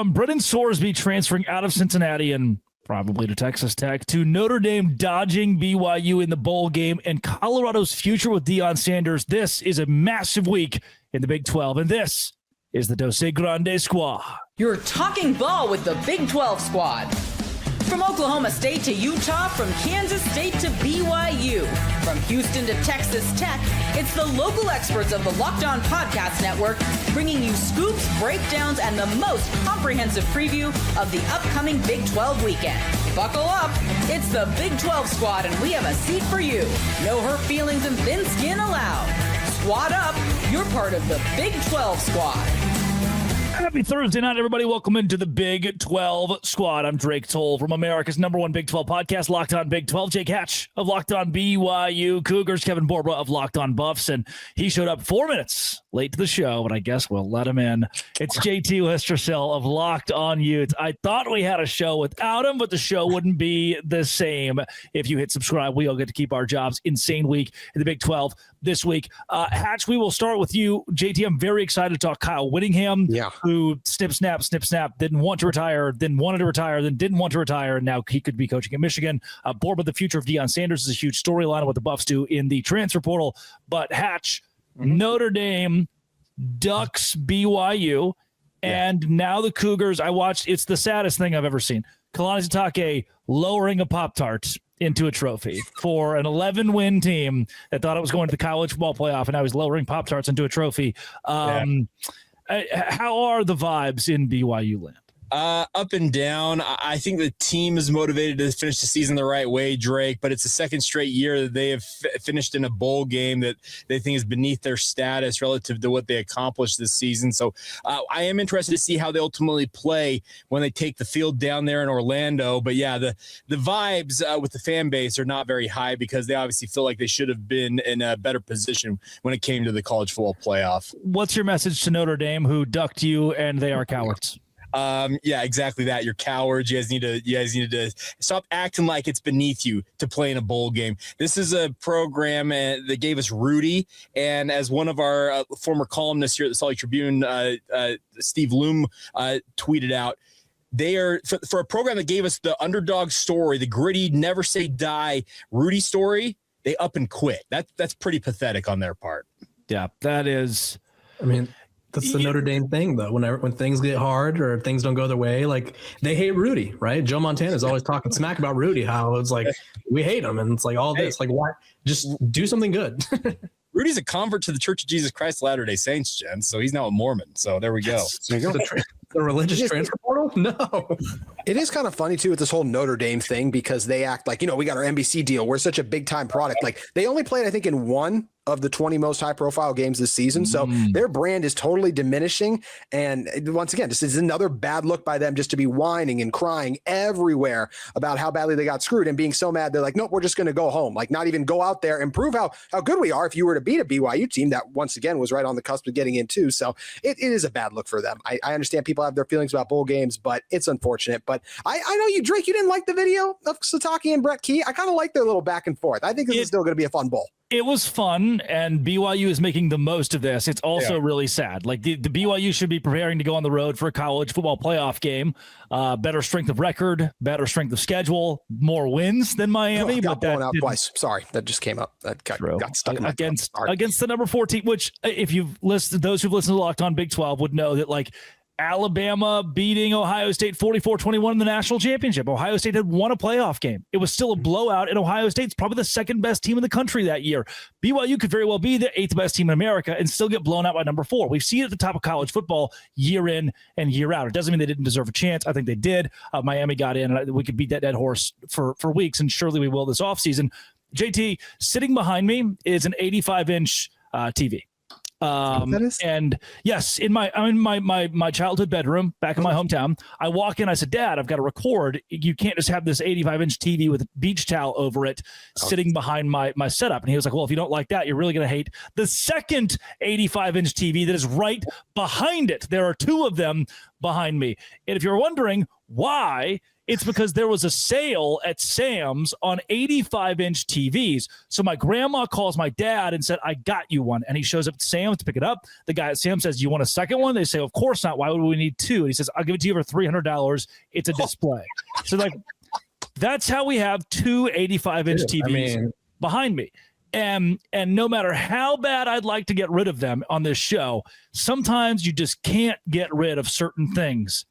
From Brennan Sorsby transferring out of Cincinnati and probably to Texas Tech, to Notre Dame dodging BYU in the bowl game, and Colorado's future with Deion Sanders, this is a massive week in the Big 12, and this is the Dose Grande Squad. You're talking ball with the Big 12 squad. From Oklahoma State to Utah, from Kansas State to BYU, from Houston to Texas Tech, it's the local experts of the Locked On Podcast Network bringing you scoops, breakdowns, and the most comprehensive preview of the upcoming Big 12 weekend. Buckle up, it's the Big 12 squad, and we have a seat for you. No hurt feelings and thin skin allowed. Squad up, you're part of the Big 12 squad. Happy Thursday night, everybody. Welcome into the Big 12 squad. I'm Drake Toll from America's #1 Big 12 podcast, Locked On Big 12. Jake Hatch of Locked On BYU Cougars, Kevin Borba of Locked On Buffs, and he showed up 4 minutes late to the show, but I guess we'll let him in. It's JT Westercell of Locked On Utes. I thought we had a show without him, but the show wouldn't be the same if you hit subscribe. We all get to keep our jobs. Insane week in the Big 12 this week. Hatch, we will start with you. JT, I'm very excited to talk Kyle Whittingham, who snip, snap, didn't want to retire, then wanted to retire, then didn't want to retire, and now he could be coaching at Michigan. Borba, the future of Deion Sanders is a huge storyline of what the Buffs do in the transfer portal. But Hatch, Notre Dame ducks BYU, and now the Cougars, I watched, it's the saddest thing I've ever seen. Kalani Sitake lowering a Pop-Tart into a trophy for an 11-win team that thought it was going to the college football playoff, and now he's lowering Pop-Tarts into a trophy. How are the vibes in BYU land? Up and down. I think the team is motivated to finish the season the right way, Drake, but it's the second straight year that they have finished in a bowl game that they think is beneath their status relative to what they accomplished this season. So I am interested to see how they ultimately play when they take the field down there in Orlando. But yeah, the vibes with the fan base are not very high because they obviously feel like they should have been in a better position when it came to the college football playoff. What's your message to Notre Dame, who ducked you and they are cowards? Yeah, exactly that. You're cowards. You guys need to stop acting like it's beneath you to play in a bowl game. This is a program that gave us Rudy, and as one of our former columnists here at the Salt Lake Tribune, Steve Loom, tweeted out, they are for a program that gave us the underdog story, the gritty, never say die Rudy story. They up and quit. That's pretty pathetic on their part. Yeah, that is. I mean, that's the Notre Dame thing, though. When things get hard or things don't go their way, like they hate Rudy, right? Joe Montana is always talking smack about Rudy, how it's like we hate him, and it's like all this, like why? Just do something good. Rudy's a convert to the Church of Jesus Christ of Latter-day Saints, Jen. So he's now a Mormon. So there we go. The religious transfer portal? No. It is kind of funny, too, with this whole Notre Dame thing because they act like, we got our NBC deal. We're such a big-time product. Like, they only played, I think, in one of the 20 most high-profile games this season. So their brand is totally diminishing. And once again, this is another bad look by them just to be whining and crying everywhere about how badly they got screwed and being so mad. They're like, nope, we're just going to go home. Like, not even go out there and prove how good we are if you were to beat a BYU team that, once again, was right on the cusp of getting in, too. So it is a bad look for them. I understand people have their feelings about bowl games, but it's unfortunate. But I know you, Drake, you didn't like the video of Sitake and Brett Key. I kind of like their little back and forth. I think this is still going to be a fun bowl. It was fun, and BYU is making the most of this. It's also really sad. Like the BYU should be preparing to go on the road for a college football playoff game. Better strength of record, better strength of schedule, more wins than Miami. Got blown out twice. Sorry, that just came up. That got stuck in my against the number 14. Which, if you've listened, those who've listened to Locked On Big 12 would know that like Alabama beating Ohio State 44-21 in the national championship. Ohio State had won a playoff game. It was still a blowout, and Ohio State's probably the second best team in the country that year. BYU could very well be the 8th best team in America and still get blown out by number 4. We've seen it at the top of college football year in and year out. It doesn't mean they didn't deserve a chance. I think they did. Miami got in, and we could beat that dead horse for weeks, and surely we will this offseason. JT, sitting behind me is an 85-inch TV. And yes, I'm in my childhood bedroom back in my hometown. I walk in, I said, Dad, I've got to record. You can't just have this 85-inch TV with a beach towel over it sitting behind my setup. And he was like, well, if you don't like that, you're really going to hate the second 85-inch TV that is right behind it. There are 2 of them behind me. And if you're wondering why It's because there was a sale at Sam's on 85-inch TVs. So my grandma calls my dad and said, I got you one. And he shows up at Sam's to pick it up. The guy at Sam's says, you want a second one? They say, of course not. Why would we need two? And he says, I'll give it to you for $300. It's a display. So like, that's how we have two 85-inch TVs behind me. And no matter how bad I'd like to get rid of them on this show, sometimes you just can't get rid of certain things.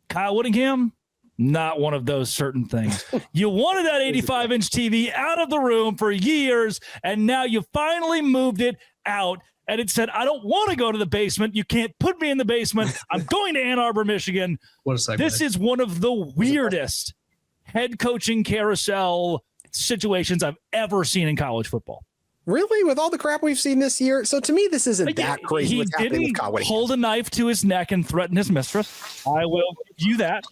Kyle Whittingham, not one of those certain things. You wanted that 85-inch TV out of the room for years, and now you finally moved it out. And it said, I don't want to go to the basement. You can't put me in the basement. I'm going to Ann Arbor, Michigan. What a segue. This is one of the weirdest head coaching carousel situations I've ever seen in college football. Really? With all the crap we've seen this year? So to me, this isn't that crazy what's happening with Kyle Whittingham. Hold a knife to his neck and threaten his mistress. I will give you that.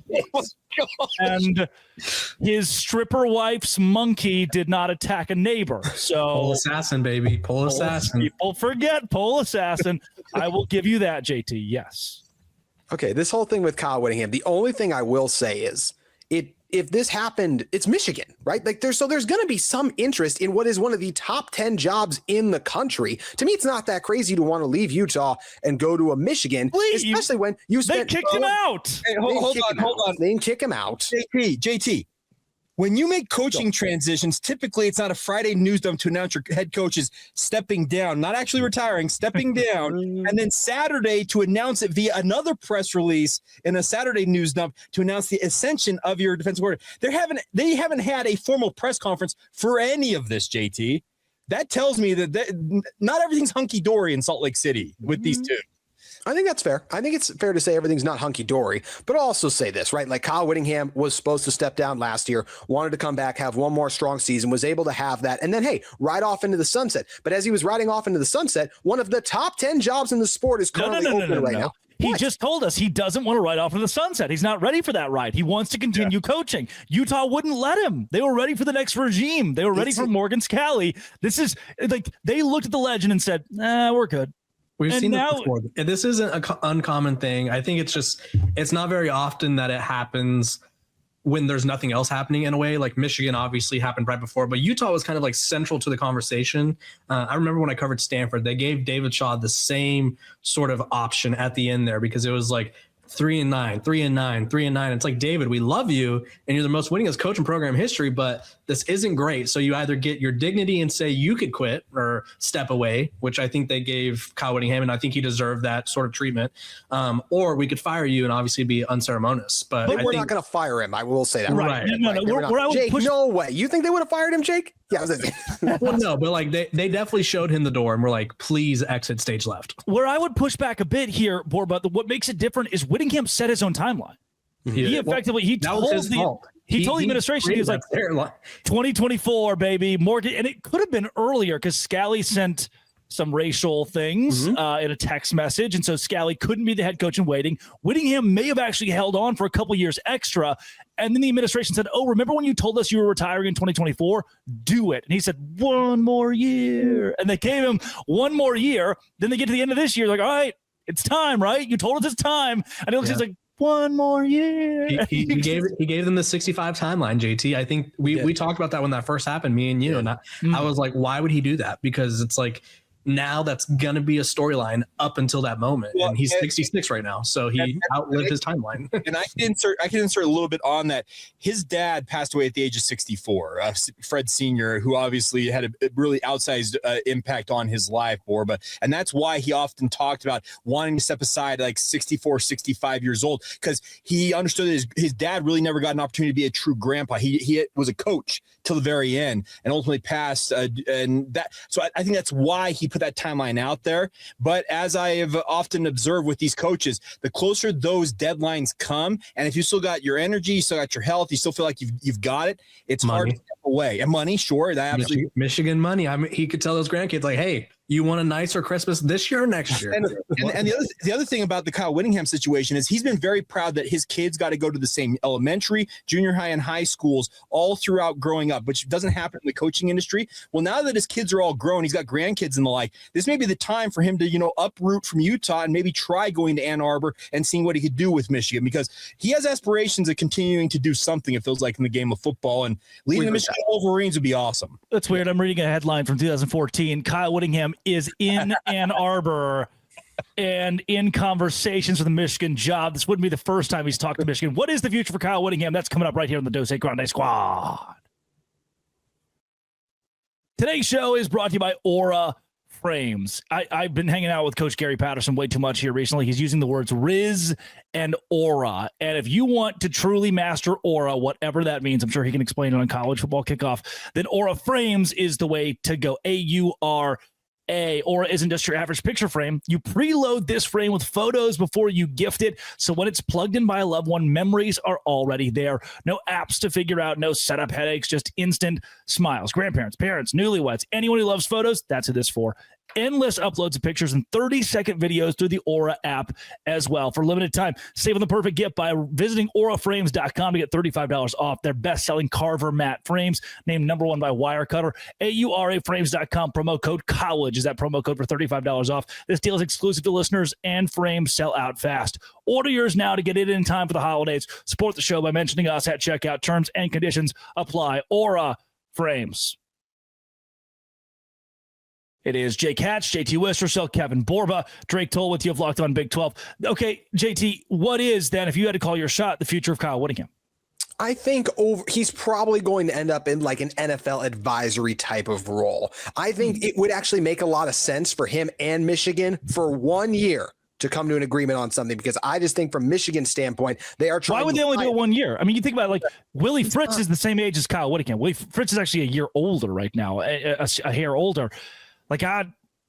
And his stripper wife's monkey did not attack a neighbor. So pole assassin, baby. Pole assassin. People forget pole assassin. I will give you that, JT. Yes. Okay, this whole thing with Kyle Whittingham, the only thing I will say is if this happened, it's Michigan, right? Like there's going to be some interest in what is one of the top 10 jobs in the country. To me, it's not that crazy to want to leave Utah and go to a Michigan, especially when you spent. They kicked him out. Hey, hold on. They didn't kick him out. JT. When you make coaching transitions, typically it's not a Friday news dump to announce your head coach is stepping down, not actually retiring, stepping down, and then Saturday to announce it via another press release in a Saturday news dump to announce the ascension of your defensive coordinator. They haven't had a formal press conference for any of this, JT. That tells me that not everything's hunky-dory in Salt Lake City with these two. I think that's fair. I think it's fair to say everything's not hunky-dory, but I'll also say this, right? Like Kyle Whittingham was supposed to step down last year, wanted to come back, have one more strong season, was able to have that, and then, hey, ride off into the sunset. But as he was riding off into the sunset, one of the top 10 jobs in the sport is currently open right now. He just told us he doesn't want to ride off into the sunset. He's not ready for that ride. He wants to continue coaching. Utah wouldn't let him. They were ready for the next regime. They were ready for Morgan Scalley. This is like they looked at the legend and said, we're good. We've seen this before. And this isn't an uncommon thing. I think it's not very often that it happens when there's nothing else happening in a way. Like Michigan obviously happened right before, but Utah was kind of like central to the conversation. I remember when I covered Stanford, they gave David Shaw the same sort of option at the end there because it was like 3-9, 3-9, 3-9. It's like, David, we love you and you're the most winningest coach in program history, but this isn't great. So you either get your dignity and say you could quit or step away, which I think they gave Kyle Whittingham, and I think he deserved that sort of treatment. Or we could fire you and obviously be unceremonious. But we're not going to fire him. I will say that. Right. No. Jake, no way. You think they would have fired him, Jake? Yeah. Well, no, but like they definitely showed him the door and were like, please exit stage left. Where I would push back a bit here, but what makes it different is Whittingham set his own timeline. He effectively told the administration, he was like 2024, baby, Morgan, and it could have been earlier because Scalley sent some racial things in a text message, and so Scalley couldn't be the head coach in waiting. Whittingham may have actually held on for a couple years extra, and then the administration said, "Oh, remember when you told us you were retiring in 2024? Do it." And he said, "1 more year," and they gave him 1 more year. Then they get to the end of this year, like, "All right, it's time, right? You told us it's time," and it looks like 1 more year. He gave them the 65 timeline, JT. I think we talked about that when that first happened, me and you, and I was like, why would he do that? Because it's like, now that's going to be a storyline up until that moment. Well, and he's 66 right now. So he outlived his timeline. And I can insert a little bit on that. His dad passed away at the age of 64, Fred Sr., who obviously had a really outsized impact on his life, Borba. And that's why he often talked about wanting to step aside like 64, 65 years old, because he understood that his dad really never got an opportunity to be a true grandpa. He was a coach till the very end and ultimately passed. So I think that's why he put that timeline out there. But as I have often observed with these coaches, the closer those deadlines come, and if you still got your energy, you still got your health, you still feel like you've got it, it's hard to step away. And money, sure, that absolutely. Michigan money. I mean, he could tell those grandkids like, hey, You want a nicer Christmas this year or next year? And the other thing about the Kyle Whittingham situation is he's been very proud that his kids got to go to the same elementary, junior high, and high schools all throughout growing up, which doesn't happen in the coaching industry. Well, now that his kids are all grown, he's got grandkids and the like, this may be the time for him to, uproot from Utah and maybe try going to Ann Arbor and seeing what he could do with Michigan, because he has aspirations of continuing to do something, it feels like, in the game of football, and leading the Michigan Wolverines would be awesome. That's weird. I'm reading a headline from 2014. Kyle Whittingham is in Ann Arbor and in conversations for the Michigan job. This wouldn't be the first time he's talked to Michigan. What is the future for Kyle Whittingham? That's coming up right here on the Dose Grande Squad. Today's show is brought to you by Aura Frames. I've been hanging out with Coach Gary Patterson way too much here recently. He's using the words Riz and Aura. And if you want to truly master Aura, whatever that means, I'm sure he can explain it on College Football Kickoff, then Aura Frames is the way to go. AURA. Aura isn't just your average picture frame. You preload this frame with photos before you gift it, so when it's plugged in by a loved one, memories are already there. No apps to figure out, no setup headaches, just instant smiles. Grandparents, parents, newlyweds, anyone who loves photos, that's who this is for. Endless uploads of pictures and 30-second videos through the Aura app as well. For limited time, save on the perfect gift by visiting auraframes.com to get $35 off their best-selling Carver matte frames, named #1 by Wirecutter. AURAFrames.com, promo code COLLEGE is that promo code for $35 off. This deal is exclusive to listeners, and frames sell out fast. Order yours now to get it in time for the holidays. Support the show by mentioning us at checkout. Terms and conditions apply. Aura Frames. It is Jake Hatch, JT Wistershell, Kevin Borba, Drake Toll with you of Locked On Big 12. Okay, JT, what is then, if you had to call your shot, the future of Kyle Whittingham? I think he's probably going to end up in like an NFL advisory type of role. I think it would actually make a lot of sense for him and Michigan for 1 year to come to an agreement on something, because I just think from Michigan's standpoint, they are trying. Why would they only do it 1 year? I mean, you think about it, like Willie Fritz is the same age as Kyle Whittingham. Willie Fritz is actually a year older right now, a hair older. Like,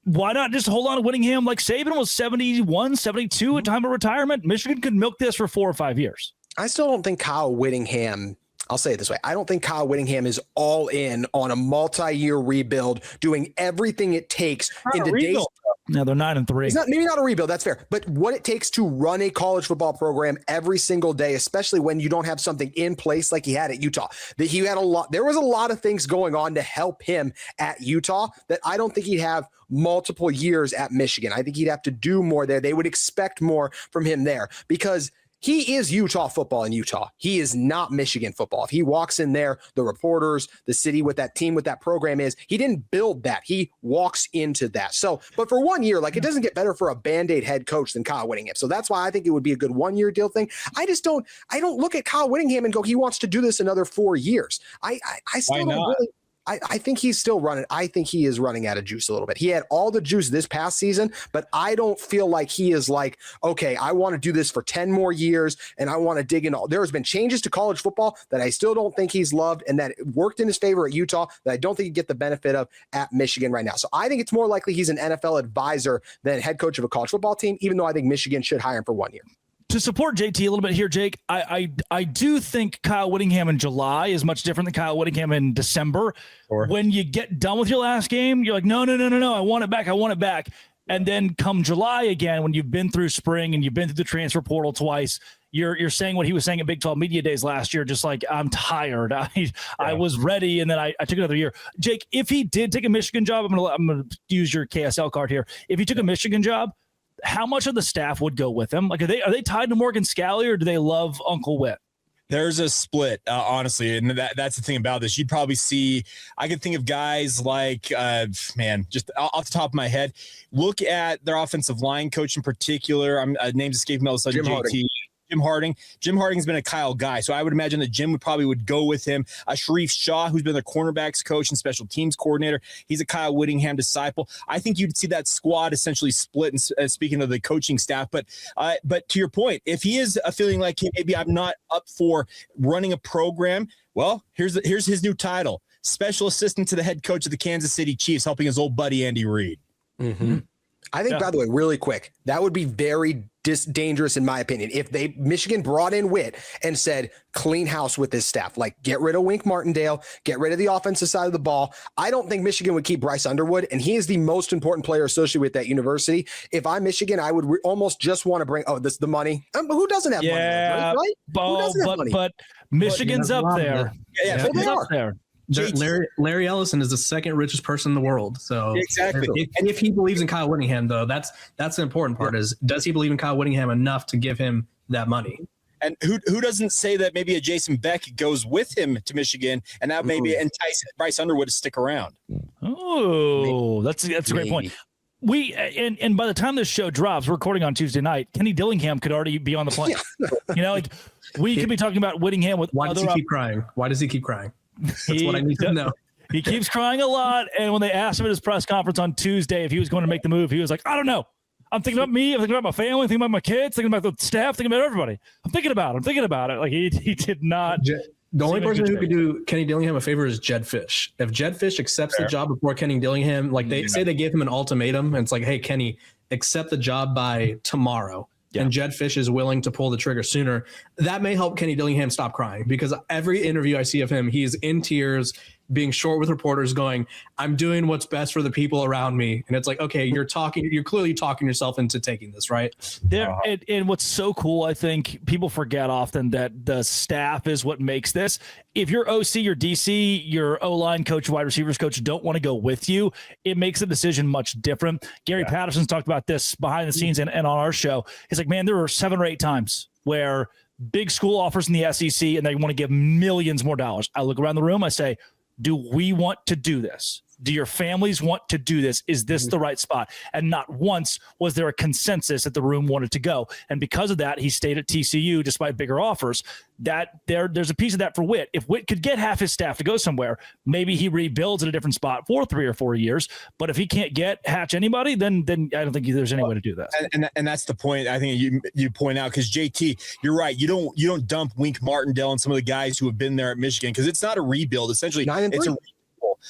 why not just hold on to Whittingham? Like Saban was 71, 72 at time of retirement. Michigan could milk this for 4 or 5 years. I still don't think Kyle Whittingham, I'll say it this way, I don't think Kyle Whittingham is all in on a multi-year rebuild, doing everything it takes in today's. No, they're 9-3. It's maybe not a rebuild, that's fair, but what it takes to run a college football program every single day, especially when you don't have something in place like he had at Utah. There was a lot of things going on to help him at Utah that I don't think he'd have multiple years at Michigan. I think he'd have to do more there. They would expect more from him there, because he is Utah football in Utah. He is not Michigan football. If he walks in there, the reporters, the city with that team, with that program he didn't build that. He walks into that. So, but for 1 year, like, it doesn't get better for a Band-Aid head coach than Kyle Whittingham. So that's why I think it would be a good 1 year deal thing. I don't look at Kyle Whittingham and go, he wants to do this another 4 years. I still don't really. I think he's still running. I think he is running out of juice a little bit. He had all the juice this past season, but I don't feel like he is like, okay, I want to do this for 10 more years and I want to dig in. There has been changes to college football that I still don't think he's loved and that worked in his favor at Utah that I don't think he'd get the benefit of at Michigan right now. So I think it's more likely he's an NFL advisor than head coach of a college football team, even though I think Michigan should hire him for 1 year. To support JT a little bit here, Jake, I do think Kyle Whittingham in July is much different than Kyle Whittingham in December. Sure. When you get done with your last game, you're like, no, I want it back. And then come July again, when you've been through spring and you've been through the transfer portal twice, you're saying what he was saying at Big 12 Media Days last year, just like, I'm tired. I was ready, and then I took another year. Jake, if he did take a Michigan job, I'm gonna use your KSL card here. If he took a Michigan job, how much of the staff would go with him? Like, are they tied to Morgan Scalley, or do they love Uncle Whit? There's a split, honestly, and that's the thing about this. You'd probably see, I could think of guys like, just off the top of my head, look at their offensive line coach in particular. Names escaping me all of a sudden. Jim Harding. Jim Harding's been a Kyle guy, so I would imagine that Jim would go with him. Sharif Shaw, who's been the cornerbacks coach and special teams coordinator, he's a Kyle Whittingham disciple. I think you'd see that squad essentially split. And speaking of the coaching staff, but to your point, if he is feeling like, hey, maybe I'm not up for running a program, well, here's his new title: special assistant to the head coach of the Kansas City Chiefs, helping his old buddy Andy Reid. Mm-hmm. I think, by the way, really quick, that would be very dangerous in my opinion. If Michigan brought in Whit and said, clean house with this staff, like get rid of Wink Martindale, get rid of the offensive side of the ball. I don't think Michigan would keep Bryce Underwood, and he is the most important player associated with that university. If I'm Michigan, I would almost just want to bring, the money. Who doesn't have money? Right? Who doesn't have money? But Michigan's up there. Yeah, Michigan's up there. Larry Ellison is the second richest person in the world. So exactly. If he believes in Kyle Whittingham, though, that's the important part. Is does he believe in Kyle Whittingham enough to give him that money? And who doesn't say that maybe a Jason Beck goes with him to Michigan, and that maybe entice Bryce Underwood to stick around? Oh, that's a great point. We and by the time this show drops, we're recording on Tuesday night. Kenny Dillingham could already be on the plane. We could be talking about Whittingham with. Why does he keep crying? Why does he keep crying? That's what I need to know. He keeps crying a lot. And when they asked him at his press conference on Tuesday if he was going to make the move, he was like, I don't know. I'm thinking about me. I'm thinking about my family. I'm thinking about my kids. Thinking about the staff. Thinking about everybody. I'm thinking about it. Like he did not. The only person who could do Kenny Dillingham a favor is Jed Fish. If Jed Fish accepts the job before Kenny Dillingham, like they say they gave him an ultimatum, and it's like, hey, Kenny, accept the job by tomorrow. Yeah. And Jed Fish is willing to pull the trigger sooner. That may help Kenny Dillingham stop crying, because every interview I see of him, he's in tears, being short with reporters going, I'm doing what's best for the people around me. And it's like, okay, you're clearly talking yourself into taking this, right? And what's so cool, I think people forget often that the staff is what makes this. If your OC, your DC, your O-line coach, wide receivers coach don't want to go with you, it makes the decision much different. Gary Patterson's talked about this behind the scenes and on our show. He's like, man, there were 7 or 8 times where big school offers in the SEC and they want to give millions more dollars. I look around the room, I say, do we want to do this? Do your families want to do this? Is this the right spot? And not once was there a consensus that the room wanted to go. And because of that, he stayed at TCU despite bigger offers. There's a piece of that for Whit. If Whit could get half his staff to go somewhere, maybe he rebuilds at a different spot for 3 or 4 years. But if he can't hatch anybody, then I don't think there's any way to do that. And that's the point I think you point out, because JT, you're right. You don't dump Wink Martindale and some of the guys who have been there at Michigan, because it's not a rebuild. Essentially, it's a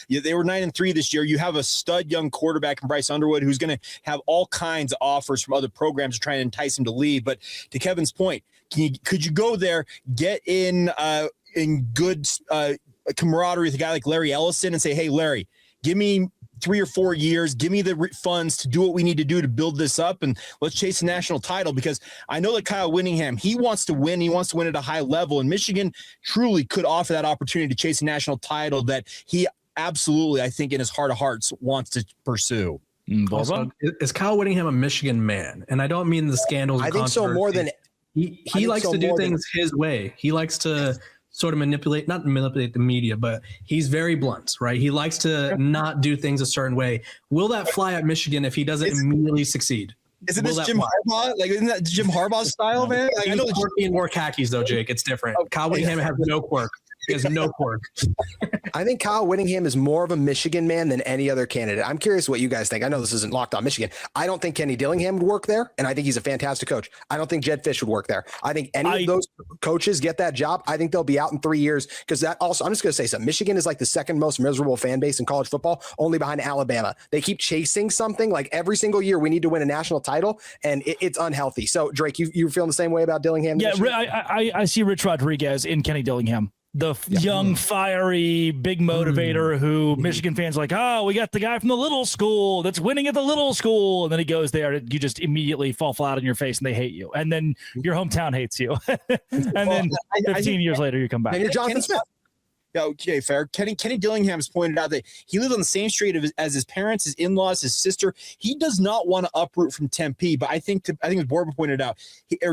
they were 9-3 this year. You have a stud young quarterback in Bryce Underwood who's going to have all kinds of offers from other programs to try and entice him to leave. But to Kevin's point, could you go there, get in good camaraderie with a guy like Larry Ellison and say, hey, Larry, give me 3 or 4 years, give me the funds to do what we need to do to build this up, and let's chase a national title? Because I know that Kyle Whittingham, he wants to win. He wants to win at a high level, and Michigan truly could offer that opportunity to chase a national title that he absolutely, I think, in his heart of hearts, wants to pursue. Also, is Kyle Whittingham a Michigan man? And I don't mean the scandals. I think so more than he likes to do things his way. He likes to sort of not manipulate the media, but he's very blunt, right? He likes to not do things a certain way. Will that fly at Michigan if he doesn't immediately succeed? Isn't this Jim Harbaugh? Like, isn't that Jim Harbaugh's style, man? Like, I know quirky and more khakis, though, Jake. It's different. Kyle Whittingham has no quirk. He has no quirk. I think Kyle Whittingham is more of a Michigan man than any other candidate. I'm curious what you guys think. I know this isn't Locked On Michigan. I don't think Kenny Dillingham would work there, and I think he's a fantastic coach. I don't think Jed Fish would work there. I think any of those coaches get that job, I think they'll be out in 3 years, because that also, I'm just going to say something. Michigan is like the second most miserable fan base in college football, only behind Alabama. They keep chasing something like every single year. We need to win a national title, and it's unhealthy. So, Drake, you're feeling the same way about Dillingham? Yeah, I see Rich Rodriguez in Kenny Dillingham. The young, fiery, big motivator who Michigan fans are like, oh, we got the guy from the little school that's winning at the little school. And then he goes there, you just immediately fall flat on your face and they hate you. And then your hometown hates you. And then 15 years later, you come back. And you're Jonathan Smith. Yeah, okay, fair. Kenny Dillingham has pointed out that he lives on the same street as his parents, his in-laws, his sister. He does not want to uproot from Tempe, but I think as Borba pointed out,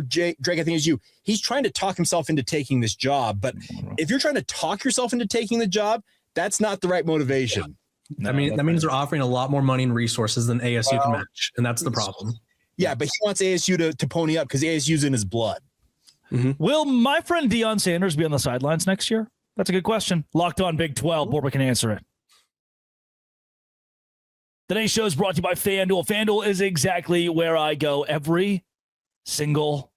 Drake, I think it's you, he's trying to talk himself into taking this job. But if you're trying to talk yourself into taking the job, that's not the right motivation. Yeah. That means they're offering a lot more money and resources than ASU can match, and that's the problem. Yeah, but he wants ASU to pony up because ASU's in his blood. Mm-hmm. Will my friend Deion Sanders be on the sidelines next year? That's a good question. Locked On Big 12. Borba can answer it. Today's show is brought to you by FanDuel. FanDuel is exactly where I go every single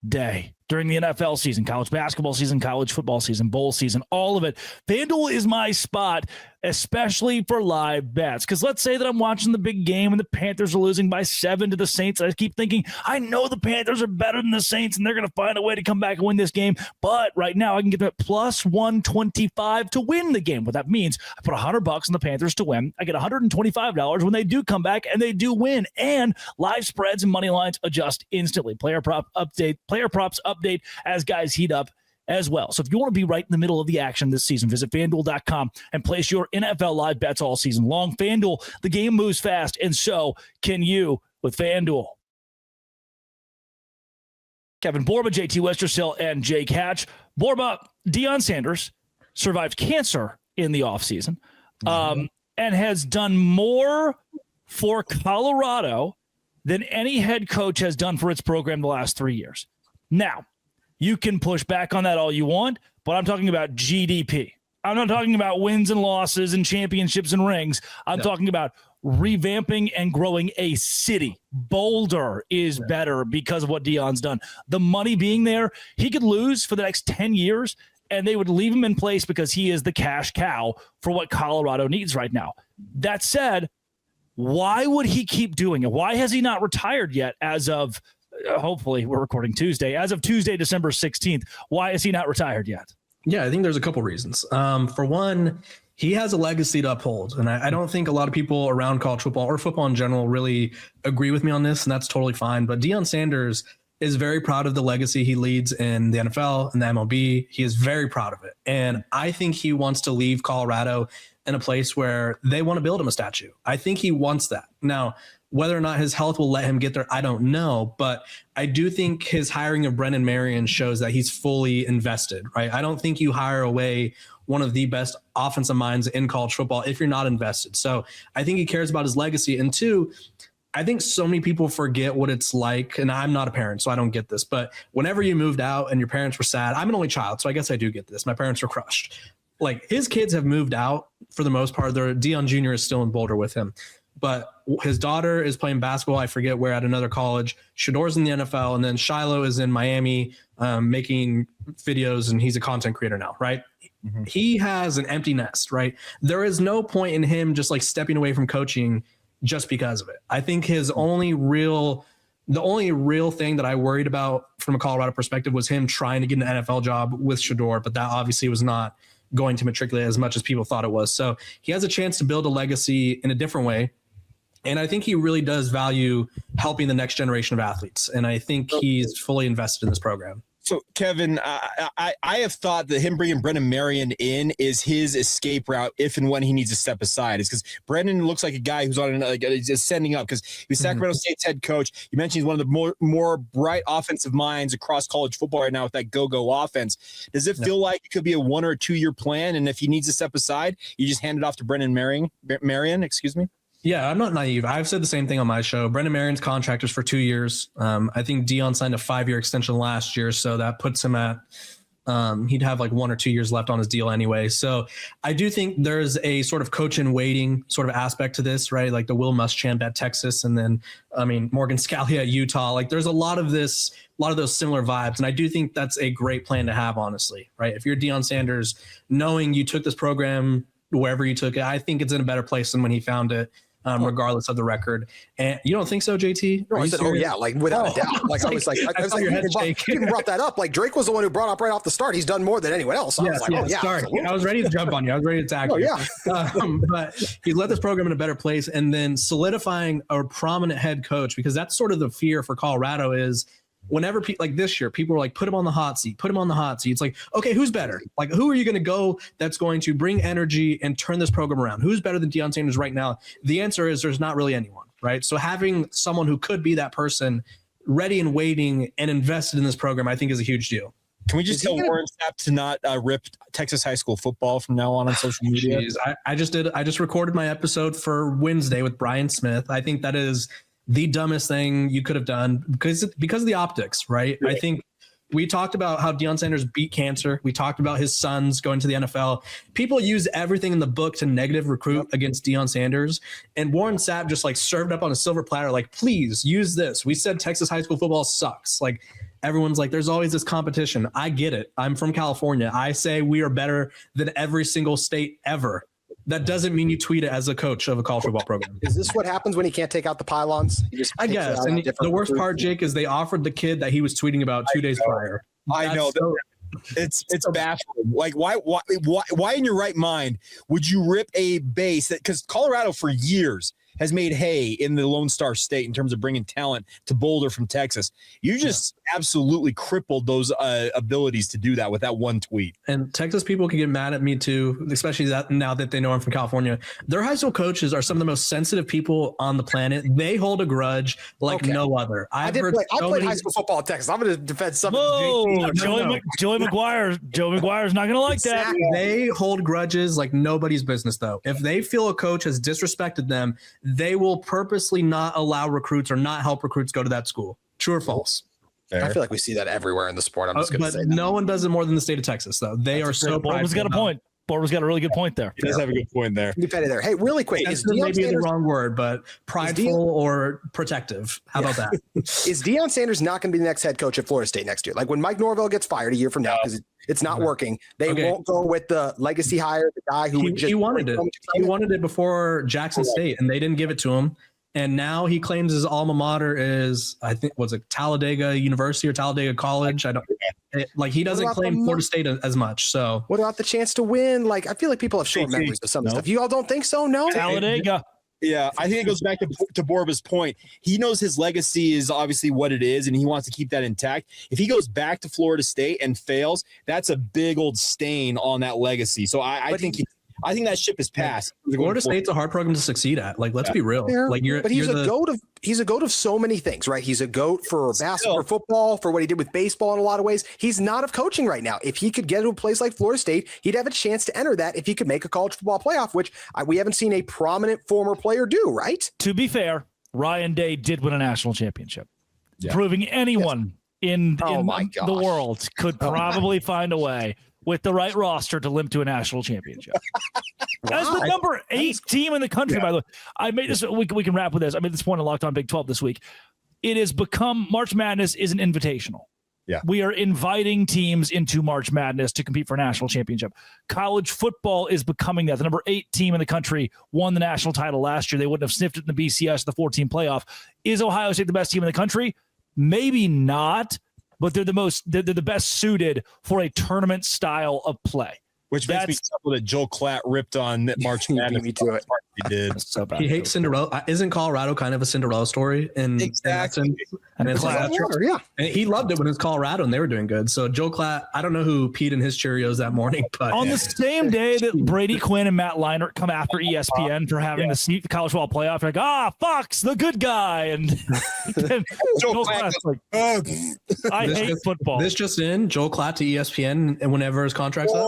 day during the NFL season, college basketball season, college football season, bowl season, all of it. FanDuel is my spot. especially for live bets. Because let's say that I'm watching the big game and the Panthers are losing by 7 to the Saints. I keep thinking, I know the Panthers are better than the Saints and they're going to find a way to come back and win this game. But right now I can get that plus 125 to win the game. What that means, I put $100 on the Panthers to win. I get $125 when they do come back and they do win. And live spreads and money lines adjust instantly. Player props update as guys heat up as well. So if you want to be right in the middle of the action this season, visit FanDuel.com and place your NFL live bets all season long. FanDuel, the game moves fast, and so can you with FanDuel. Kevin Borba, JT Westersill, and Jake Hatch. Borba, Deion Sanders survived cancer in the offseason and has done more for Colorado than any head coach has done for its program the last 3 years. Now, you can push back on that all you want, but I'm talking about GDP. I'm not talking about wins and losses and championships and rings. I'm talking about revamping and growing a city. Boulder is better because of what Deion's done. The money being there, he could lose for the next 10 years, and they would leave him in place because he is the cash cow for what Colorado needs right now. That said, why would he keep doing it? Why has he not retired yet as of hopefully we're recording Tuesday. As of Tuesday, December 16th, why is he not retired yet? Yeah, I think there's a couple reasons. For one, he has a legacy to uphold. And I don't think a lot of people around college football or football in general really agree with me on this, and that's totally fine. But Deion Sanders is very proud of the legacy he leads in the NFL and the MLB. He is very proud of it. And I think he wants to leave Colorado in a place where they want to build him a statue. I think he wants that. Now, whether or not his health will let him get there, I don't know. But I do think his hiring of Brennan Marion shows that he's fully invested, right? I don't think you hire away one of the best offensive minds in college football if you're not invested. So I think he cares about his legacy. And two, I think so many people forget what it's like. And I'm not a parent, so I don't get this. But whenever you moved out and your parents were sad, I'm an only child, so I guess I do get this. My parents were crushed. Like, his kids have moved out for the most part. Deion Jr. is still in Boulder with him. But his daughter is playing basketball, I forget where, at another college. Shador's in the NFL, and then Shiloh is in Miami making videos, and he's a content creator now, right? Mm-hmm. He has an empty nest, right? There is no point in him just like stepping away from coaching just because of it. I think the only real thing that I worried about from a Colorado perspective was him trying to get an NFL job with Shador, but that obviously was not going to matriculate as much as people thought it was. So he has a chance to build a legacy in a different way. And I think he really does value helping the next generation of athletes. And I think he's fully invested in this program. So, Kevin, I have thought that him bringing Brennan Marion in is his escape route if and when he needs to step aside. It's because Brennan looks like a guy who's on ascending up because he was Sacramento State's head coach. You mentioned he's one of the more bright offensive minds across college football right now with that go-go offense. Does it feel like it could be a 1 or 2 year plan? And if he needs to step aside, you just hand it off to Brennan Marion, excuse me? Yeah, I'm not naive. I've said the same thing on my show. Brennan Marion's contract is for 2 years. I think Deion signed a 5-year extension last year, so that puts him at he'd have like 1 or 2 years left on his deal anyway. So I do think there's a sort of coach in waiting sort of aspect to this, right? Like the Will Muschamp at Texas, and then Morgan Scalley at Utah. Like there's a lot of those similar vibes, and I do think that's a great plan to have, honestly, right? If you're Deion Sanders, knowing you took this program wherever you took it, I think it's in a better place than when he found it. Regardless of the record. And you don't think so, JT? No, I said, yeah, like without a doubt. Like I was like, you even brought that up. Like Drake was the one who brought up right off the start. He's done more than anyone else. I was like, sorry. I was ready to jump on you. I was ready to attack you. But he led this program in a better place, and then solidifying a prominent head coach, because that's sort of the fear for Colorado is whenever like this year, people are like, put him on the hot seat, It's like, okay, who's better? Like, who are you going to go that's going to bring energy and turn this program around? Who's better than Deion Sanders right now? The answer is there's not really anyone, right? So having someone who could be that person ready and waiting and invested in this program, I think is a huge deal. Can we just tell Warren Sapp to not rip Texas high school football from now on social media? Jeez, I just recorded my episode for Wednesday with Brian Smith. I think that is the dumbest thing you could have done because of the optics, right? I think we talked about how Deion Sanders beat cancer. We talked about his sons going to the NFL. People use everything in the book to negative recruit against Deion Sanders. And Warren Sapp just like served up on a silver platter, like, please use this. We said Texas high school football sucks. Like everyone's like, there's always this competition. I get it. I'm from California. I say we are better than every single state ever. That doesn't mean you tweet it as a coach of a college football program. Is this what happens when he can't take out the pylons? I guess. And the worst part, Jake, is they offered the kid that he was tweeting about 2 days prior. I know. It's baffling. Like, why in your right mind would you rip a base that, because Colorado for years has made hay in the Lone Star State in terms of bringing talent to Boulder from Texas. You just absolutely crippled those abilities to do that with that one tweet. And Texas people can get mad at me too, especially now that they know I'm from California. Their high school coaches are some of the most sensitive people on the planet. They hold a grudge like no other. I played high school football at Texas. I'm going to defend some. Whoa, Joey McGuire's not going to like that. They hold grudges like nobody's business, though. If they feel a coach has disrespected them, they will purposely not allow recruits or not help recruits go to that school. True or false? Fair. I feel like we see that everywhere in the sport. I'm just going to say that. No one does it more than the state of Texas, though. They are so prideful. Borba's got a point. Borba's got a really good point there. He does have a good point there. There. Hey, really quick. Is maybe the wrong word, but prideful or protective. How about that? Is Deion Sanders not going to be the next head coach at Florida State next year? Like when Mike Norvell gets fired a year from now because it's not working, they won't go with the legacy hire, the guy who he wanted it. He wanted it before Jackson State, and they didn't give it to him. And now he claims his alma mater is, I think, was it Talladega University or Talladega College? He doesn't claim Florida State as much. So what about the chance to win? Like, I feel like people have short memories of some of the stuff. You all don't think so? No. Talladega. Yeah, I think it goes back to Borba's point. He knows his legacy is obviously what it is, and he wants to keep that intact. If he goes back to Florida State and fails, that's a big old stain on that legacy. So I think that ship has passed. Florida State's a hard program to succeed at. Like, let's be real. Like, he's a goat of so many things, right? He's a goat for basketball, for football, for what he did with baseball in a lot of ways. He's not of coaching right now. If he could get to a place like Florida State, he'd have a chance to enter that if he could make a college football playoff, which we haven't seen a prominent former player do, right? To be fair, Ryan Day did win a national championship, proving anyone in the world could probably find a way with the right roster to limp to a national championship. As the number 8 team in the country, by the way. I made this, we can wrap with this. I made this point in Locked On Big 12 this week. It has become, March Madness is an invitational. Yeah. We are inviting teams into March Madness to compete for a national championship. College football is becoming that. The number 8 team in the country won the national title last year. They wouldn't have sniffed it in the BCS, the 14 playoff. Is Ohio State the best team in the country? Maybe not. But they're the best suited for a tournament style of play. Which makes me trouble that Joel Klatt ripped on March Madness. Me to it. He did. So bad. He hates Cinderella. Isn't Colorado kind of a Cinderella story? Exactly. And he loved it when it was Colorado and they were doing good. So Joel Klatt, I don't know who peed in his Cheerios that morning, but on the same day that Brady Quinn and Matt Leinart come after ESPN for having the college football playoff, you're like, Fox, the good guy, and Joel Klatt's like, I hate football. This just in, Joel Klatt to ESPN, and whenever his contract's up,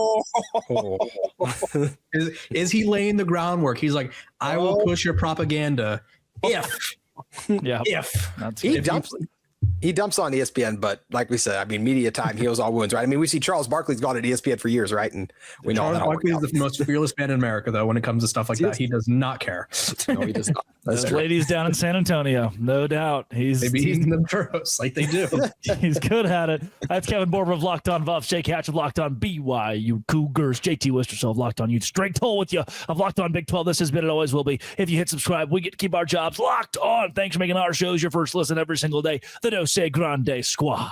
is he laying the groundwork? He's like, I will push your propaganda if he dumps on ESPN, but like we said, I mean, media time heals all wounds, right? I mean, we see Charles Barkley's gone at ESPN for years, right? And we know Charles Barkley is the most fearless man in America, though, when it comes to stuff like that. He does not care. No, he does not. Those ladies down in San Antonio, no doubt. He's eating them churros like they do. He's good at it. That's Kevin Borba of Locked On Buffs, Jake Hatch of Locked On BYU Cougars, JT Wisterso of Locked On Utes, Drake Toll with you of Locked On Big 12. This has been and always will be. If you hit subscribe, we get to keep our jobs locked on. Thanks for making our shows your first listen every single day. The No Say Grande Squad.